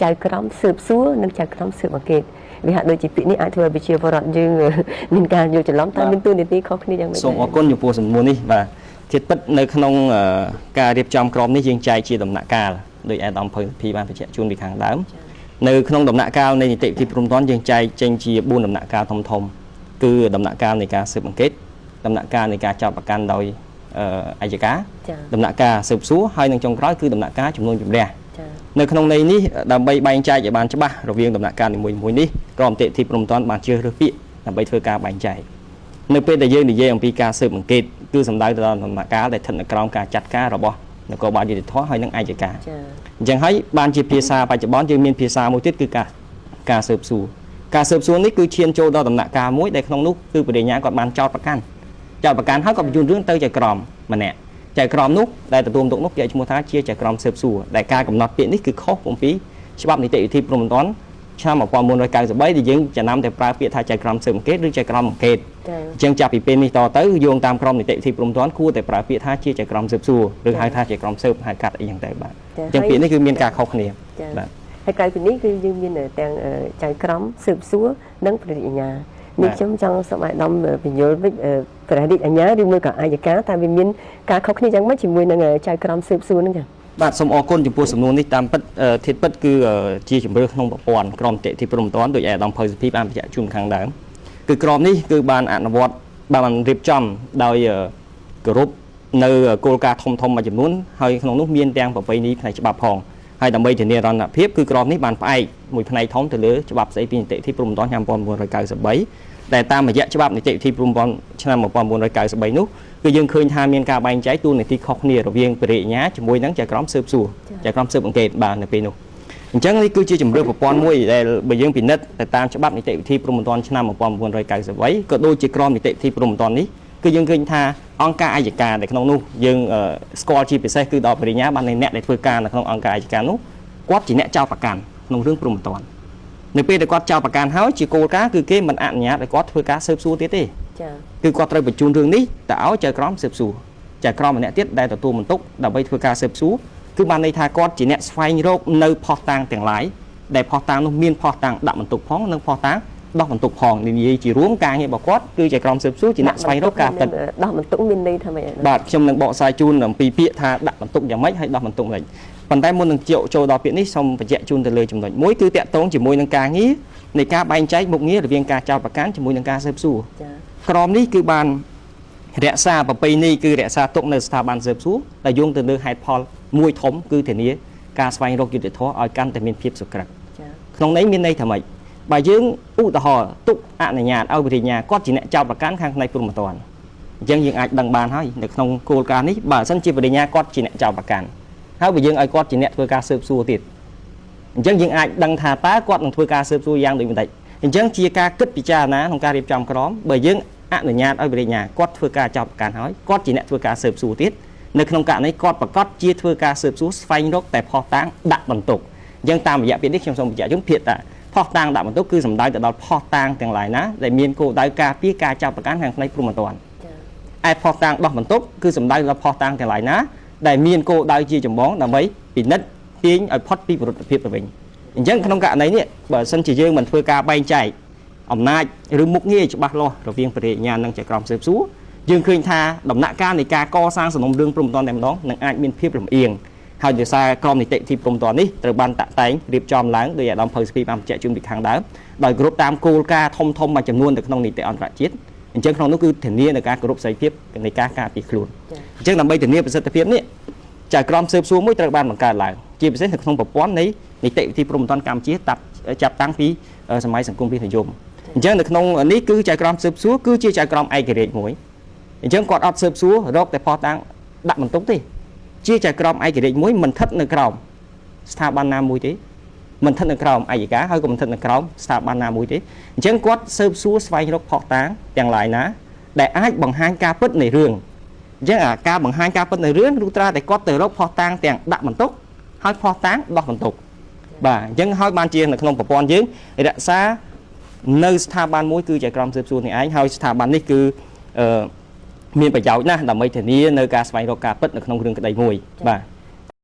ចៅក្រមស៊ើបសួរនិងចៅក្រមស៊ើបអង្កេតវាហាក់ដូចជាពាក្យនេះអាចធ្វើឲ្យប្រជាពលរដ្ឋយើងមានការយល់ច្រឡំតែមានទូនីតិខុសគ្នាយ៉ាងម៉េចសូមអរគុណចំពោះសំណួរនេះបាទធាតុពិតនៅក្នុងការរៀបចំក្រមនេះយើងចែកជាដំណាក់កាលដោយអាដាមភៅភីបានបញ្ជាក់ជូនពីខាងដើមនៅក្នុងដំណាក់កាលនៃនីតិវិធីព្រំដែនយើងចែកចេញជា4ដំណាក់កាលធំៗគឺដំណាក់កាលនៃការស៊ើបអង្កេតដំណាក់កាលនៃការចោទប្រកាន់ដោយអัยការដំណាក់កាលស៊ើបសួរហើយនឹងចុងក្រោយគឺដំណាក់កាលជំនុំជម្រះនៅក្នុងន័យនេះដើម្បីបែងចែកឲ្យបានច្បាស់រវាងដំណាក់កាលនីមួយៗនេះក្រមនីតិវិធីព្រំដែនបានជ្រើសរើសពាក្យដើម្បីធ្វើការបែងចែកនៅពេលដែលយើងនិយាយអំពីការស៊ើបអង្កេតគឺសំដៅទៅដល់ដំណាក់កាលដែលស្ថិតនៅក្រោមការចាត់ការរបស់នគរបាលយុតិធធម៌ហើយនឹងអัยការអញ្ចឹងហើយបានជាភាសាបច្ចុប្បន្នយើងមានភាសាមួយទៀតគឺការស៊ើបសួរការស៊ើបសួរនេះគឺឈានចូលដល់ដំណាក់កាលមួយដែលក្នុងនោះគឺបរិញ្ញាគាត់បានចោទប្រកាន់ហើយក៏បញ្ជូនរឿងទៅចៅក្រមម្នាក់ចៅក្រមនោះដែលទទួលទុកនោះគេឈ្មោះថាជាចៅក្រមស៊ើបសួរដែលការកំណត់ពាក្យនេះគឺខុសអំពីច្បាប់នីតិវិធីព្រំដែនឆ្នាំ1993ដែលយើងចំណាំតែប្រើពាក្យថាចៅក្រមស៊ើបអង្កេតឬចៅក្រមអង្កេតអញ្ចឹងចាប់ពីពេលនេះតទៅយោងតាមក្រមនីតិវិធីព្រំដែនគួរតែប្រើពាក្យថាជាចៅក្រមស៊ើបសួរឬហៅថាចៅក្រមស៊ើបហៅកាត់អីយ៉ាងទៅបាទអញ្ចឹងពាក្យនេះគឺមានការខុសគ្នាបាទហើយក្រៅពីនេះគឺយើងមានទាំងចៅក្រមស៊ើបសួរនិងព្រះរាជអាជ្ញានេះខ្ញុំចង់សូមឲ្យដំបញ្យល់វិញព្រះរាជអាជ្ញាឬមួយក៏អัยការតែវាមានការខុសគ្នាយ៉ាងម៉េចជាមួយនឹងចៅក្រមស៊ើបសួរហ្នឹងចា៎បាទសូមអរគុណចំពោះសំណួរនេះតាមពិតធាតុពិតគឺជាជំរឿក្នុងប្រព័ន្ធក្រមនីតិវិធីព្រំដែនដោយអាដាមភៅសុភីបានបញ្ជាក់ជូនខាងដើមគឺក្រមនេះគឺបានអនុវត្តបានរៀបចំដោយគោរពនៅគោលការណ៍ធំមួយចំនួនហើយក្នុងនោះមានទាំងប្រពៃណីផ្នែកច្បាប់ផងហើយដើម្បីធានារណភាពគឺក្រមនេះបានផ្អែកមួយផ្នែកធំទៅលើច្បាប់ស្តីពីនីតិវិធីព្រំដែនឆ្នាំ1993តែតាមរយៈច្បាប់នីតិវិធីព្រំដែនឆ្នាំ1993នោះគឺយើងឃើញថាមានការបែងចែកទូនីតិខុសគ្នារវាងបរិញ្ញាជាមួយនឹងចៅក្រមស៊ើបសួរចៅក្រមស៊ើបអង្កេតបាទនៅពេលនោះអញ្ចឹងនេះគឺជាជំរឿប្រព័ន្ធមួយដែលបើយើងពិនិត្យទៅតាមច្បាប់នីតិវិធីព្រំដែនឆ្នាំ1993ក៏ដូចជាក្រមនីតិវិធីព្រំដែននេះគឺយើងឃើញថាអង្គការអัยការដែលក្នុងនោះយើងស្គាល់ជាពិសេសគឺដល់បរិញ្ញាបានអ្នកដែលធ្វើការនៅក្នុងអង្គការអัยការនោះគាត់ជាអ្នកចោទប្រកាន់ក្នុងរឿងព្រំដែននៅពេលដែលគាត់ចោទប្រកាន់ហើយជាគោលការណ៍គឺគេមិនអនុញ្ញាតឲ្យគាត់ធ្វើការស៊ើបសួរទៀតទេចា៎គឺគាត់ត្រូវបញ្ជូនរឿងនេះទៅឲ្យចៅក្រមស៊ើបសួរចៅក្រមម្នាក់ទៀតដែលទទួលបន្ទុកដើម្បីធ្វើការស៊ើបសួរគឺបានន័យថាគាត់ជាអ្នកស្វែងរកនៅផុសតាងទាំងឡាយដែលផុសតាងនោះមានផុសតាងដាក់បន្ទុកផងនិងផុសតាងដោះបន្ទុកផងនិយាយជារួមការងាររបស់គាត់គឺចៅក្រមស៊ើបសួរជាអ្នកស្វែងរកការពិតដោះបន្ទុកមានន័យថាម៉េចបាទខ្ញុំនឹងបកស្រាយជូនអំពីពាក្យថាដាក់បន្ទុកយ៉ាងម៉េចហើយដោះបន្ទុកយ៉ាងម៉េចប៉ុន្តែមុននឹងចូលដល់ពាក្យនេះសូមបញ្ជាក់ជូនទៅលើចំណុចមួយគឺតាក់ទងជាមួយនឹងការងារនៃការបែងចែកមុខងាររវាងការចោទប្រកាន់ជាមួយនឹងការស៊ើបសួរក្រមនេះគឺបានរក្សាប្រពៃណីគឺរក្សាទុកនៅស្ថាប័នស៊ើបសួរដែលយោងទៅលើហេតុផលមួយធំគឺធានាការស្វែងរកយុត្តិធម៌ឲ្យកាន់តែមានភាពសុក្រិតក្នុងនេះមានន័យថាម៉េចបើយើងឧទាហរណ៍ទុកអនុញ្ញាតឲ្យវិរិញ្ញាគាត់ជាអ្នកចោទប្រកាន់ខាងផ្នែកព្រំដែនអញ្ចឹងយើងអាចដឹងបានហើយនៅក្នុងគោលការណ៍នេះបើមិនសិនជាវិរិញ្ញាគាត់ជាអ្នកចោទប្រកាន់ហើយបើយើងឲ្យគាត់ជាអ្នកធ្វើការស៊ើបសួរទៀតអញ្ចឹងយើងអាចដឹងថាតើគាត់នឹងធ្វើការស៊ើបសួរយ៉ាងដូចម្តេចអញ្ចឹងជាការគិតពិចារណាក្នុងការរៀបចំក្រមបើយើងអនុញ្ញាតឲ្យវិរិញ្ញាគាត់ធ្វើការចោទប្រកាន់ហើយគាត់ជាអ្នកធ្វើការស៊ើបសួរទៀតនៅក្នុងករណីគាត់ប្រកាសជាធ្វើការស៊ើបសួរស្វែងរកតែផុសតាងដាក់បន្ទុកអញ្ចឹងតាមរយៈពាក្យនេះខ្ញុំសូមបញ្ជាក់ជូនភាគតាផុសតាងដាក់បន្ទុកគឺសំដៅទៅដល់ផុសតាងទាំងឡាយណាដែលមានគោលដៅការពារការចោទប្រកាន់ខាងផ្នែកព្រំដែនឯផុសតាងដោះបន្ទុកគឺសំដៅដល់ផុសតាងទាំងឡាយណាដែលមានគោលដៅជាចម្បងដើម្បីពិនិត្យទាញឲ្យផុតពីប្រវត្តិភាពទៅវិញអញ្ចឹងក្នុងករណីនេះបើសិនជាយើងមិនធ្វើការបែងចែកអំណាចឬមុខងារច្បាស់លាស់រវាងបរិញ្ញានិងចៅក្រមស៊ើបសួរយើងឃើញថាដំណាក់កាលនៃការកសាងសំណុំរឿងព្រំដែនតែម្ដងនឹងអាចមានភាពលំអៀងហើយដោយសារក្រមនីតិវិធីព្រំដែននេះត្រូវបានតាក់តែងរៀបចំឡើងដោយអាដាមភៅសុភីបានបញ្ជាក់ជូនពីខាងដើមដោយគោរពតាមគោលការណ៍ធំមួយចំនួនទៅក្នុងនីតិអន្តរជាតិអញ្ចឹងក្នុងនោះគឺធានានៅការគោរពសេរីភាពនៃការការពារខ្លួនអញ្ចឹងដើម្បីធានាប្រសិទ្ធភាពនេះចៅក្រមស៊ើបសួរមួយត្រូវបានបង្កើតឡើងជាពិសេសនៅក្នុងប្រព័ន្ធនៃនីតិវិធីព្រំដែនកម្ពុជាចាប់តាំងពីសម័យសង្គមរាស្ត្រនិយមអញ្ចឹងនៅក្នុងនេះគឺចៅក្រមស៊ើបសួរគឺជាចៅក្រមឯករាជ្យមួយអញ្ចឹងគាត់អត់ស៊ើបសួររកតែផុសតាងដាក់បន្ទុកទេជាចៅក្រមឯករាជ្យមួយមិនស្ថិតនៅក្រោមស្ថាប័នណាមួយទេមិនស្ថិតនៅក្រោមអัยការហើយក៏មិនស្ថិតនៅក្រោមស្ថាប័នណាមួយទេអញ្ចឹងគាត់ស៊ើបសួរស្វែងរកផុសតាងទាំងឡាយណាដែលអាចបង្ហាញការពិតនៃរឿងអញ្ចឹងការបង្ហាញការពិតនៃរឿងលុះត្រាតែគាត់ទៅរកផុសតាងទាំងដាក់បន្ទុកហើយផុសតាងដោះបន្ទុកបាទអញ្ចឹងហើយបានជានៅក្នុងប្រព័ន្ធយើងរក្សានៅស្ថាប័នមួយគឺចៅក្រមស៊ើបសួរនេះឯងហើយស្ថាប័ននេះគឺមានប្រយោជន៍ណាស់ដើម្បីធានានៅការស្វែងរកការពិតនៅក្នុងរឿងក្តីមួយបាទ